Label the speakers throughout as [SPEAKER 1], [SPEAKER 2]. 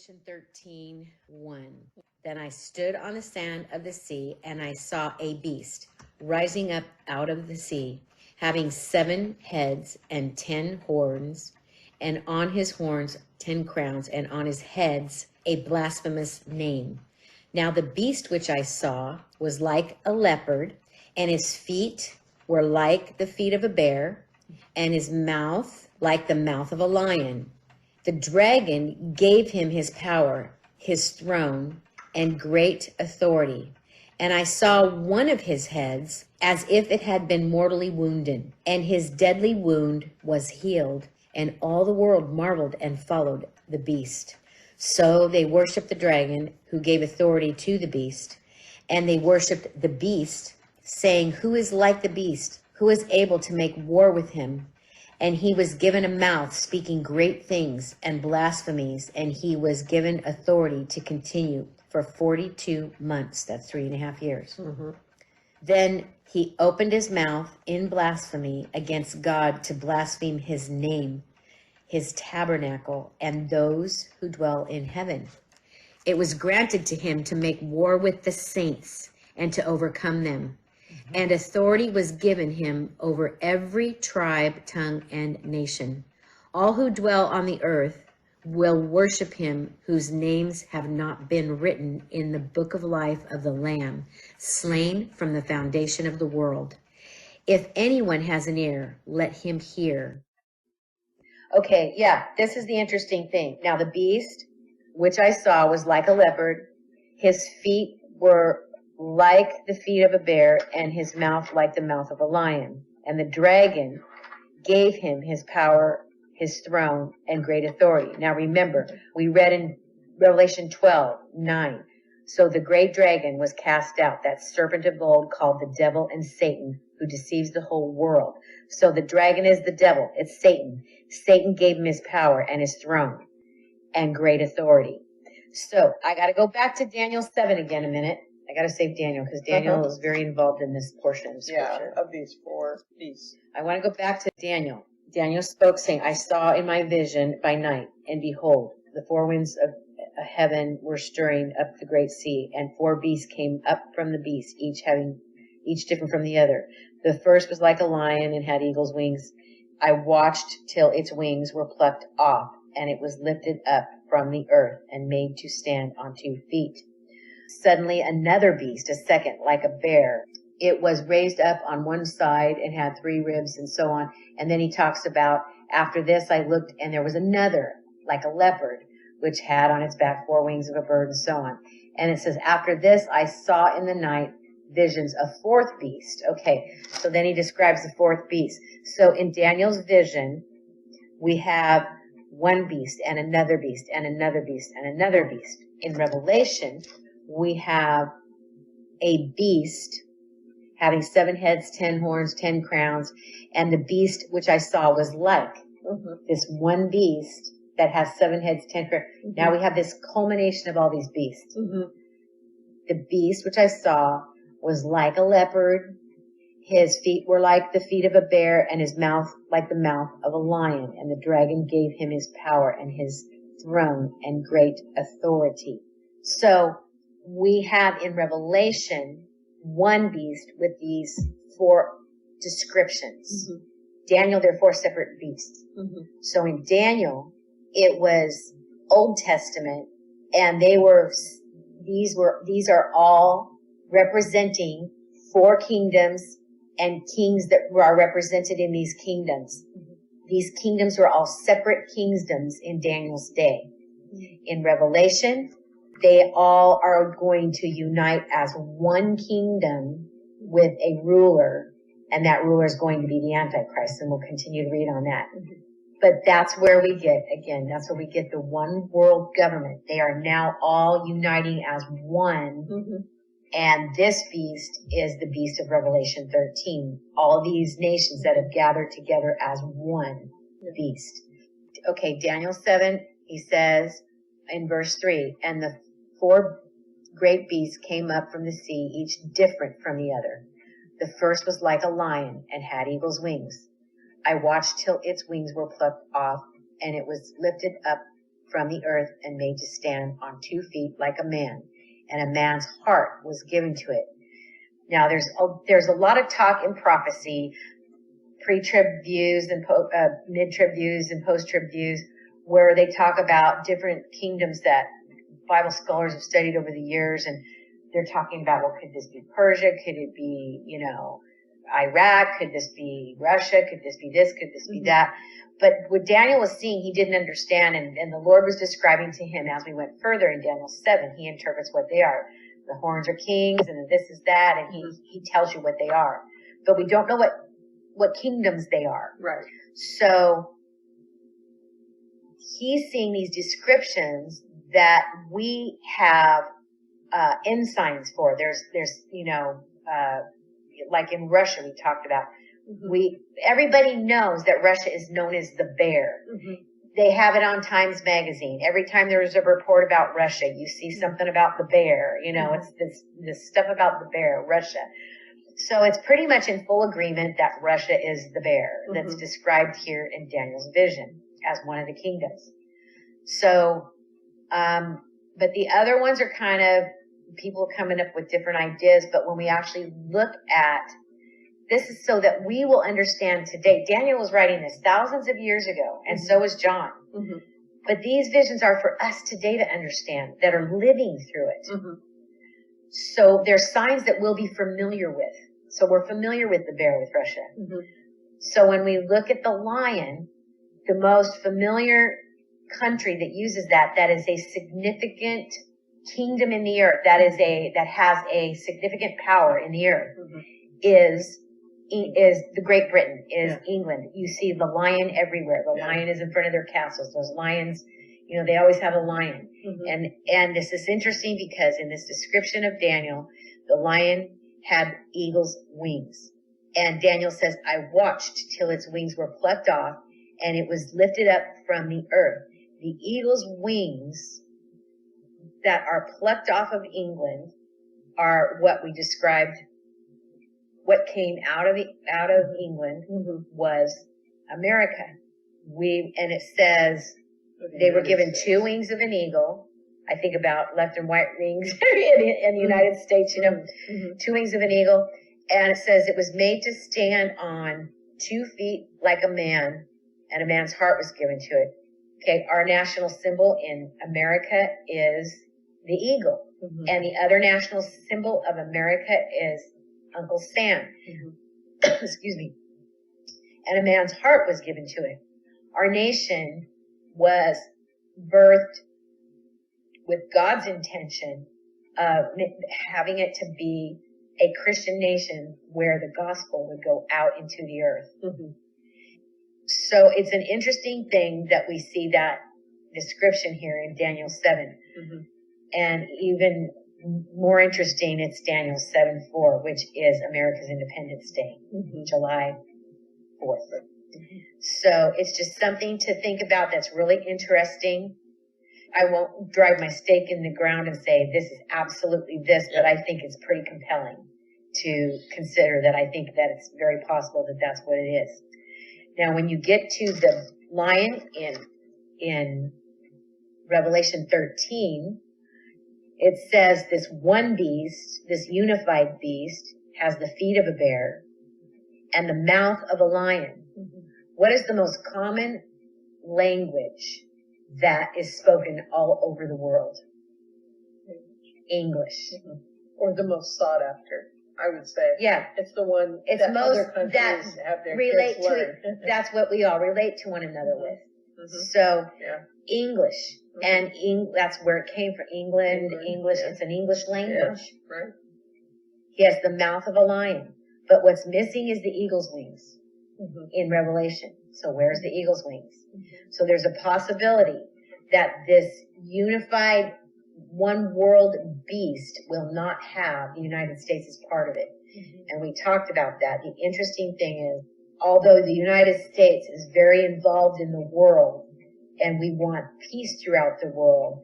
[SPEAKER 1] Revelation 13:1. Then I stood on the sand of the sea, and I saw a beast rising up out of the sea, having 7 heads and 10 horns, and on his horns 10 crowns, and on his heads a blasphemous name. Now the beast which I saw was like a leopard, and his feet were like the feet of a bear, and his mouth like the mouth of a lion. The dragon gave him his power, his throne, and great authority. And I saw one of his heads as if it had been mortally wounded, and his deadly wound was healed. And all the world marveled and followed the beast. So they worshiped the dragon, who gave authority to the beast. And they worshiped the beast, saying, "Who is like the beast? Who is able to make war with him?" And he was given a mouth speaking great things and blasphemies, and he was given authority to continue for 42 months. That's 3.5 years. Then he opened his mouth in blasphemy against God to blaspheme his name, his tabernacle, and those who dwell in heaven. It was granted to him to make war with the saints and to overcome them. And authority was given him over every tribe, tongue, and nation. All who dwell on the earth will worship him, whose names have not been written in the book of life of the Lamb, slain from the foundation of the world. If anyone has an ear, let him hear. Okay, yeah, this is the interesting thing. Now the beast, which I saw, was like a leopard. His feet were like the feet of a bear, and his mouth like the mouth of a lion. And the dragon gave him his power, his throne, and great authority. Now remember, we read in Revelation 12:9. So the great dragon was cast out, that serpent of old called the devil and Satan, who deceives the whole world. So the dragon is the devil. It's Satan. Satan gave him his power and his throne and great authority. So I got to go back to Daniel 7 again a minute. I got to save Daniel because Daniel is very involved in this portion of scripture.
[SPEAKER 2] Yeah, of these 4 beasts.
[SPEAKER 1] I want to go back to Daniel. Daniel spoke, saying, I saw in my vision by night, and behold, the 4 winds of heaven were stirring up the great sea, and 4 beasts came up from the beast, each different from the other. The first was like a lion and had eagle's wings. I watched till its wings were plucked off, and it was lifted up from the earth and made to stand on 2 feet. Suddenly another beast, a second, like a bear. It was raised up on one side and had 3 ribs and so on. And then he talks about, after this I looked, and there was another, like a leopard, which had on its back 4 wings of a bird and so on. And it says, after this I saw in the night visions of 4th beast. Okay, so then he describes the 4th beast. So in Daniel's vision, we have one beast and another beast and another beast and another beast. In Revelation, we have a beast having 7 heads, 10 horns, 10 crowns, and the beast which I saw was like this one beast that has 7 heads, 10 crowns. Now we have this culmination of all these beasts. The beast which I saw was like a leopard. His feet were like the feet of a bear, and his mouth like the mouth of a lion. And the dragon gave him his power and his throne and great authority. So we have in Revelation one beast with these 4 descriptions. Daniel, there are 4 separate beasts. So in Daniel, it was Old Testament, and these are all representing 4 kingdoms and kings that are represented in these kingdoms. These kingdoms were all separate kingdoms in Daniel's day. In Revelation, they all are going to unite as one kingdom with a ruler, and that ruler is going to be the Antichrist, and we'll continue to read on that. But that's where we get the one world government. They are now all uniting as one, and this beast is the beast of Revelation 13. All these nations that have gathered together as one beast. Okay, Daniel 7, he says in verse 3, and the 4 great beasts came up from the sea, each different from the other. The first was like a lion and had eagle's wings. I watched till its wings were plucked off, and it was lifted up from the earth and made to stand on 2 feet like a man, and a man's heart was given to it. Now there's a lot of talk in prophecy, pre-trib views and mid-trib views and post-trib views, where they talk about different kingdoms that Bible scholars have studied over the years, and they're talking about, well, could this be Persia? Could it be, Iraq? Could this be Russia? Could this be this? Could this be that? But what Daniel was seeing, he didn't understand, and the Lord was describing to him as we went further in Daniel 7. He interprets what they are. The horns are kings, and this is that, and he tells you what they are. But we don't know what kingdoms they are.
[SPEAKER 2] Right.
[SPEAKER 1] So he's seeing these descriptions that we have ensigns for. There's like in Russia we talked about. Everybody knows that Russia is known as the bear. They have it on Times Magazine. Every time there's a report about Russia, you see something about the bear. It's this stuff about the bear, Russia. So it's pretty much in full agreement that Russia is the bear that's described here in Daniel's vision as one of the kingdoms. So, but the other ones are kind of people coming up with different ideas. But when we actually look at this, is so that we will understand today. Daniel was writing this thousands of years ago, and so is John. But these visions are for us today to understand, that are living through it. So there's signs that we'll be familiar with. So we're familiar with the bear with Russia. So when we look at the lion, the most familiar country that uses that is a significant kingdom in the earth, that has a significant power in the earth, is the Great Britain, is England. You see the lion everywhere. The lion is in front of their castles. Those lions, they always have a lion. And this is interesting because in this description of Daniel, the lion had eagle's wings. And Daniel says, I watched till its wings were plucked off, and it was lifted up from the earth. The eagle's wings that are plucked off of England are what we described. What came out of England was America. And it says they were given 2 wings of an eagle. I think about left and right wings in the United States, 2 wings of an eagle. And it says it was made to stand on 2 feet like a man, and a man's heart was given to it. Okay, our national symbol in America is the eagle. And the other national symbol of America is Uncle Sam. Excuse me. And a man's heart was given to it. Our nation was birthed with God's intention of having it to be a Christian nation where the gospel would go out into the earth. So it's an interesting thing that we see that description here in Daniel 7. And even more interesting, it's Daniel 7:4, which is America's Independence Day, July 4th. So it's just something to think about that's really interesting. I won't drive my stake in the ground and say this is absolutely this, but I think it's pretty compelling to consider that. I think that it's very possible that that's what it is. Now, when you get to the lion in Revelation 13, it says this one beast, this unified beast, has the feet of a bear and the mouth of a lion. What is the most common language that is spoken all over the world? English.
[SPEAKER 2] Or the most sought after, I would say.
[SPEAKER 1] Yeah.
[SPEAKER 2] It's the one
[SPEAKER 1] it's
[SPEAKER 2] that
[SPEAKER 1] most
[SPEAKER 2] other countries
[SPEAKER 1] that
[SPEAKER 2] have their
[SPEAKER 1] relate
[SPEAKER 2] kids
[SPEAKER 1] to
[SPEAKER 2] learn.
[SPEAKER 1] it. That's what we all relate to one another with. So English. And that's where it came from. English. It's an English language.
[SPEAKER 2] Right.
[SPEAKER 1] He has the mouth of a lion. But what's missing is the eagle's wings in Revelation. So where's the eagle's wings? So there's a possibility that this unified one world beast will not have the United States as part of it. And we talked about that. The interesting thing is, although the United States is very involved in the world, and we want peace throughout the world,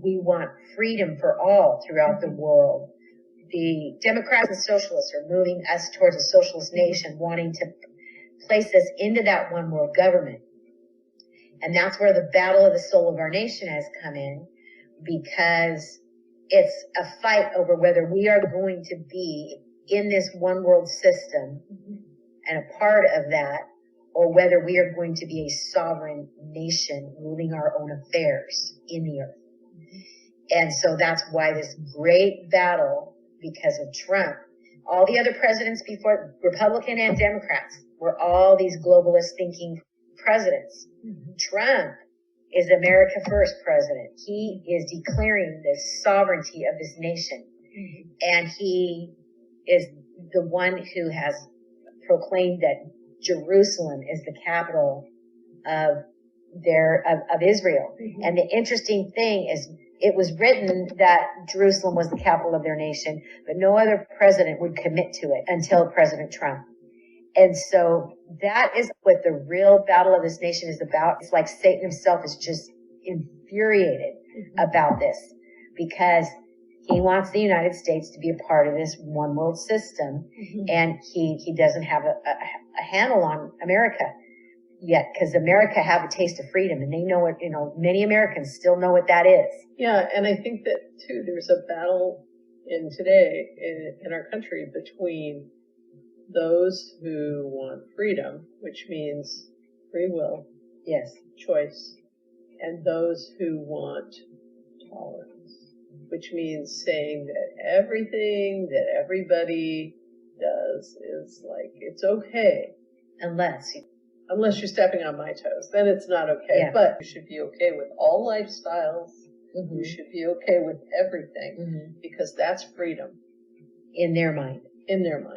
[SPEAKER 1] we want freedom for all throughout the world. The Democrats and Socialists are moving us towards a socialist nation, wanting to place us into that one world government. And that's where the battle of the soul of our nation has come in, because it's a fight over whether we are going to be in this one world system and a part of that, or whether we are going to be a sovereign nation ruling our own affairs in the earth. And so that's why this great battle, because of Trump, all the other presidents before, Republican and Democrats, were all these globalist thinking presidents. Trump is America First president. He is declaring the sovereignty of this nation. And he is the one who has proclaimed that Jerusalem is the capital of Israel. And the interesting thing is, it was written that Jerusalem was the capital of their nation, but no other president would commit to it until President Trump. And so that is what the real battle of this nation is about. It's like Satan himself is just infuriated about this, because he wants the United States to be a part of this one world system. And he doesn't have a handle on America yet, because America have a taste of freedom, and they know it. Many Americans still know what that is.
[SPEAKER 2] Yeah, and I think that too, there's a battle today in our country between those who want freedom, which means free will,
[SPEAKER 1] yes,
[SPEAKER 2] choice, and those who want tolerance, which means saying that everything that everybody does is like, it's okay. Unless you're stepping on my toes, then it's not okay. Yeah. But you should be okay with all lifestyles. You should be okay with everything, because that's freedom.
[SPEAKER 1] In their mind.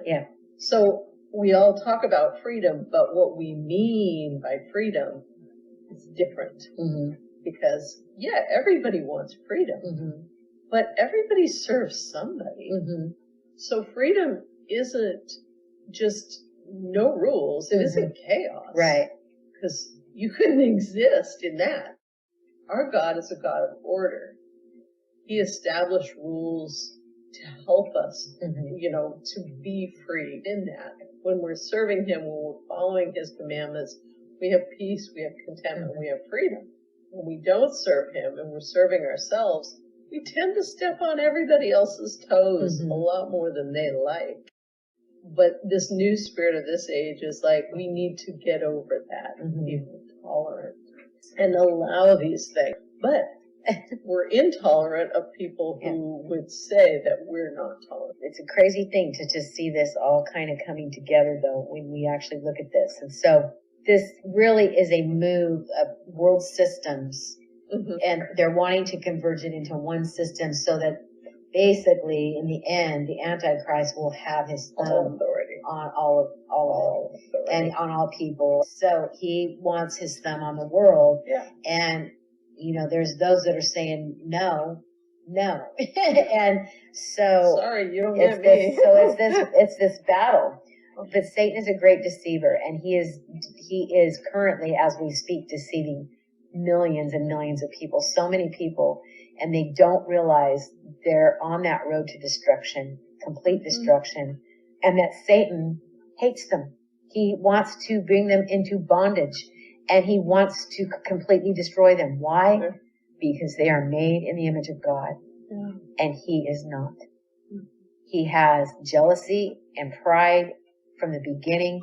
[SPEAKER 2] Yeah. So we all talk about freedom, but what we mean by freedom is different. Because, yeah, everybody wants freedom, but everybody serves somebody. So freedom isn't just no rules. It isn't chaos.
[SPEAKER 1] Right.
[SPEAKER 2] Because you couldn't exist in that. Our God is a God of order. He established rules to help us, to be free in that. When we're serving him, when we're following his commandments, we have peace, we have contentment, we have freedom. When we don't serve him and we're serving ourselves, we tend to step on everybody else's toes a lot more than they like. But this new spirit of this age is like, we need to get over that and be tolerant and allow these things. But we're intolerant of people who would say that we're not tolerant.
[SPEAKER 1] It's a crazy thing to just see this all kind of coming together, though, when we actually look at this. And so this really is a move of world systems, and they're wanting to converge it into one system so that basically, in the end, the Antichrist will have his thumb
[SPEAKER 2] authority
[SPEAKER 1] on all and on all people. So he wants his thumb on the world.
[SPEAKER 2] Yeah.
[SPEAKER 1] And, there's those that are saying no. And so
[SPEAKER 2] sorry, you don't get me.
[SPEAKER 1] So it's this battle. But Satan is a great deceiver, and he is currently, as we speak, deceiving millions and millions of people, so many people, and they don't realize they're on that road to destruction, complete destruction, and that Satan hates them. He wants to bring them into bondage, and he wants to completely destroy them. Why? Because they are made in the image of God, and he is not. He has jealousy and pride from the beginning,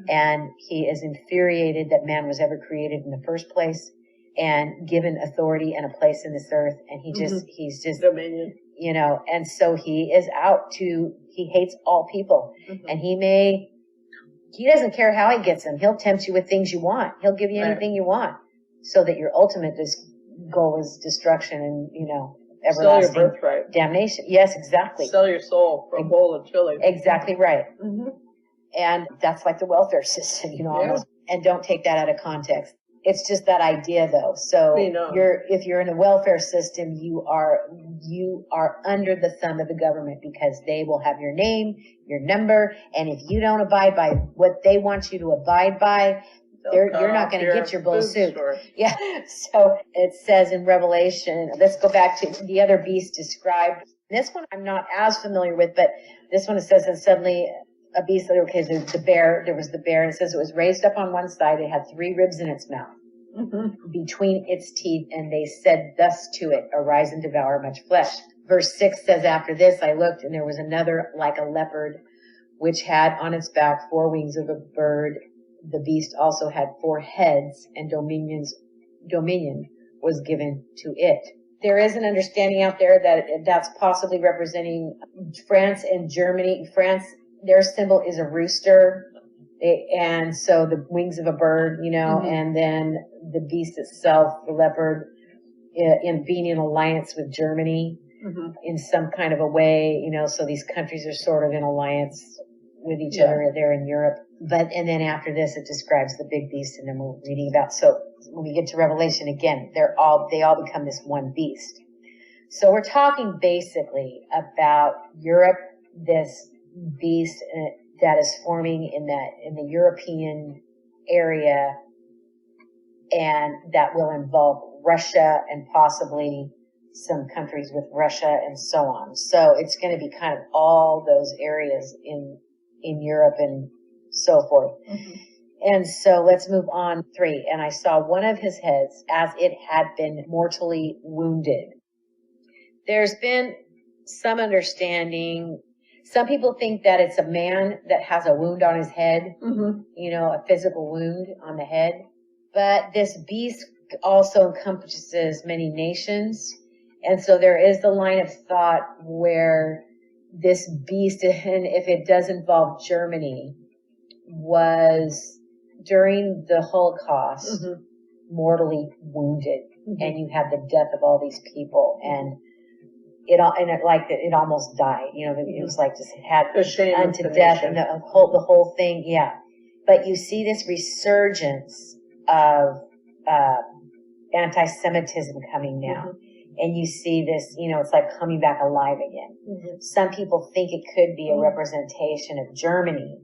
[SPEAKER 1] and he is infuriated that man was ever created in the first place and given authority and a place in this earth, and he's just
[SPEAKER 2] dominion,
[SPEAKER 1] and so he is he hates all people, and he doesn't care how he gets them. He'll tempt you with things you want. He'll give you anything you want, so that your ultimate goal is destruction and, everlasting
[SPEAKER 2] sell your birthright,
[SPEAKER 1] damnation. Yes, exactly.
[SPEAKER 2] Sell your soul for a bowl of chili.
[SPEAKER 1] Exactly right. And that's like the welfare system, almost. And don't take that out of context. It's just that idea, though. So if you're in a welfare system, you are under the thumb of the government, because they will have your name, your number, and if you don't abide by what they want you to abide by, you're not going to get your bull suit. Yeah. So it says in Revelation, let's go back to the other beast described. This one I'm not as familiar with, but this one it says, and suddenly a beast, okay, the bear, there was the bear, and it says it was raised up on one side, it had 3 ribs in its mouth. between its teeth, and they said thus to it, arise and devour much flesh. Verse 6 says, after this I looked, and there was another like a leopard, which had on its back 4 wings of a bird. The beast also had 4 heads, and dominion was given to it. There is an understanding out there that that's possibly representing France and Germany. France, their symbol is a rooster, and so the wings of a bird, and then the beast itself, the leopard, in being in alliance with Germany in some kind of a way, so these countries are sort of in alliance with each other there in Europe. And then after this, it describes the big beast, and then we're reading about. So when we get to Revelation again, they all become this one beast. So we're talking basically about Europe, this beast that is forming in the European area, and that will involve Russia and possibly some countries with Russia and so on. So it's going to be kind of all those areas in Europe and so forth. And so let's move on. 3. And I saw one of his heads as it had been mortally wounded. There's been some understanding. Some people think that it's a man that has a wound on his head, a physical wound on the head. But this beast also encompasses many nations. And so there is the line of thought where this beast, and if it does involve Germany, was during the Holocaust mortally wounded, and you had the death of all these people, and it almost died. It was like just had unto death, and the whole thing, But you see this resurgence of anti-Semitism coming now. And you see this, it's like coming back alive again. Some people think it could be a representation of Germany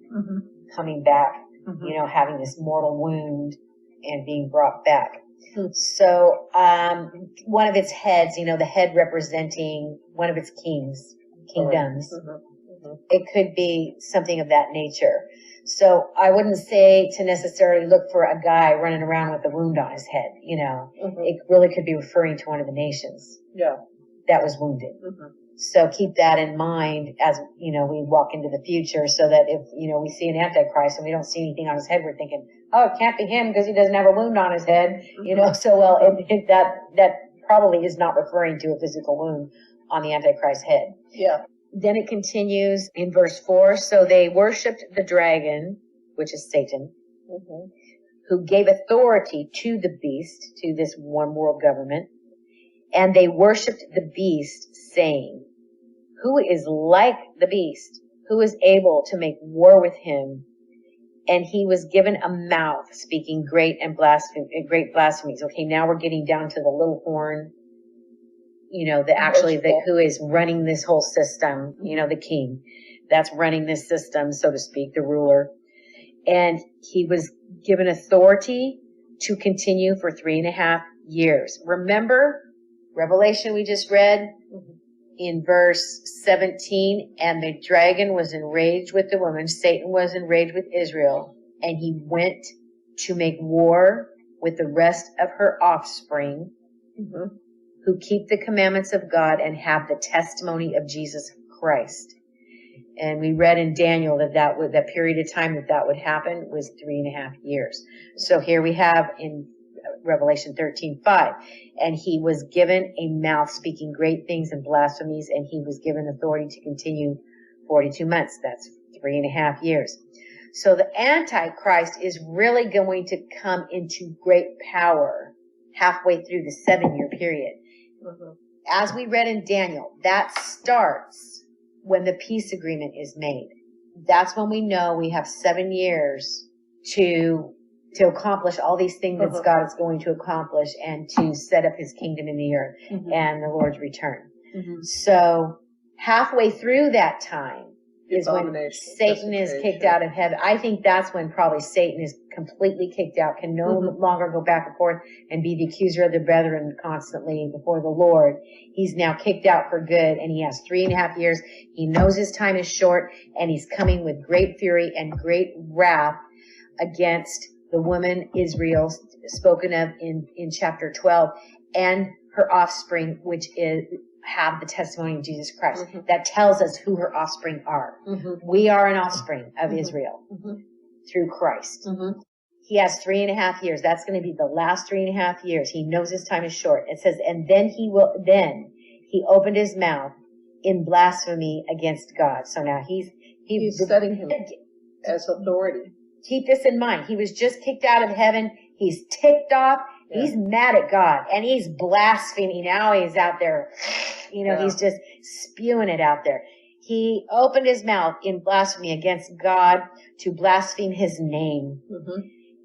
[SPEAKER 1] coming back, having this mortal wound and being brought back. So, one of its heads, the head representing one of its kingdoms, it could be something of that nature. So I wouldn't say to necessarily look for a guy running around with a wound on his head, It really could be referring to one of the nations that was wounded. So keep that in mind as, we walk into the future, so that if, we see an Antichrist and we don't see anything on his head, we're thinking, oh, it can't be him because he doesn't have a wound on his head, so that probably is not referring to a physical wound on the Antichrist's head. Then it continues in verse 4. So they worshipped the dragon, which is Satan, who gave authority to the beast, to this one world government. And they worshipped the beast, saying, who is like the beast? Who is able to make war with him? And he was given a mouth, speaking great blasphemies. Okay, now we're getting down to the little horn, who is running this whole system, the king that's running this system, so to speak, the ruler. And he was given authority to continue for 3.5 years. Remember Revelation we just read in verse 17, and the dragon was enraged with the woman, Satan was enraged with Israel, and he went to make war with the rest of her offspring, who keep the commandments of God and have the testimony of Jesus Christ. And we read in Daniel that period of time that would happen was 3.5 years. So here we have in Revelation 13:5, and he was given a mouth speaking great things and blasphemies, and he was given authority to continue 42 months. That's 3.5 years. So the Antichrist is really going to come into great power halfway through the 7-year period. As we read in Daniel, that starts when the peace agreement is made. That's when we know we have 7 years to accomplish all these things that God is going to accomplish, and to set up his kingdom in the earth and the Lord's return. So halfway through that time is when Satan is kicked out of heaven. I think that's when probably Satan is completely kicked out, can no longer go back and forth and be the accuser of the brethren constantly before the Lord. He's now kicked out for good, and he has 3.5 years. He knows his time is short, and he's coming with great fury and great wrath against the woman Israel, spoken of in chapter 12, and her offspring, which have the testimony of Jesus Christ. That tells us who her offspring are. We are an offspring of Israel through Christ. He has 3.5 years. That's going to be the last 3.5 years. He knows his time is short. It says, and then he opened his mouth in blasphemy against God. So now he's
[SPEAKER 2] setting him as authority.
[SPEAKER 1] Keep this in mind. He was just kicked out of heaven. He's ticked off. Yeah. He's mad at God, and he's blaspheming. Now he's out there, he's just spewing it out there. He opened his mouth in blasphemy against God to blaspheme his name,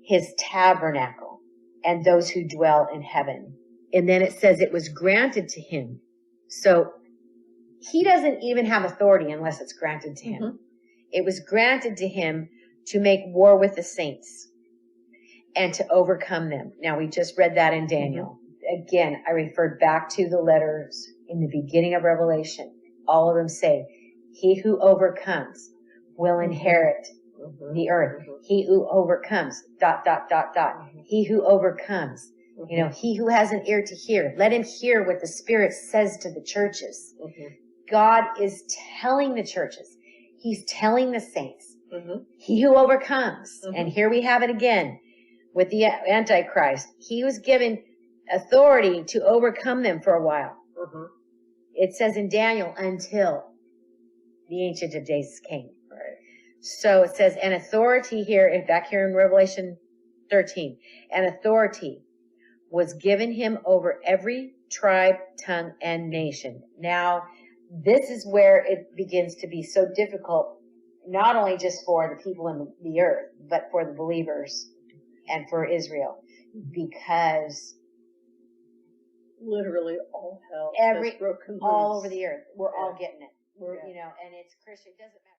[SPEAKER 1] his tabernacle, and those who dwell in heaven. And then it says it was granted to him. So he doesn't even have authority unless it's granted to him. It was granted to him to make war with the saints and to overcome them. Now, we just read that in Daniel. Again, I referred back to the letters in the beginning of Revelation. All of them say, he who overcomes will inherit the earth. He who overcomes, ... He who overcomes, he who has an ear to hear, let him hear what the Spirit says to the churches. God is telling the churches. He's telling the saints. He who overcomes, and here we have it again with the Antichrist. He was given authority to overcome them for a while. It says in Daniel, until the Ancient of Days came. So it says an authority here, back here in Revelation 13, an authority was given him over every tribe, tongue, and nation. Now, this is where it begins to be so difficult, not only just for the people in the earth, but for the believers and for Israel, because
[SPEAKER 2] literally all hell has broken loose.
[SPEAKER 1] All over the earth, we're all getting it. We're and it's Christian. It doesn't matter.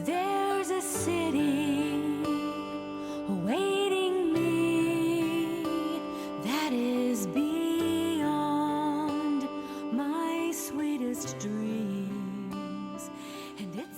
[SPEAKER 3] There's a city awaiting me that is beyond my sweetest dreams, and it's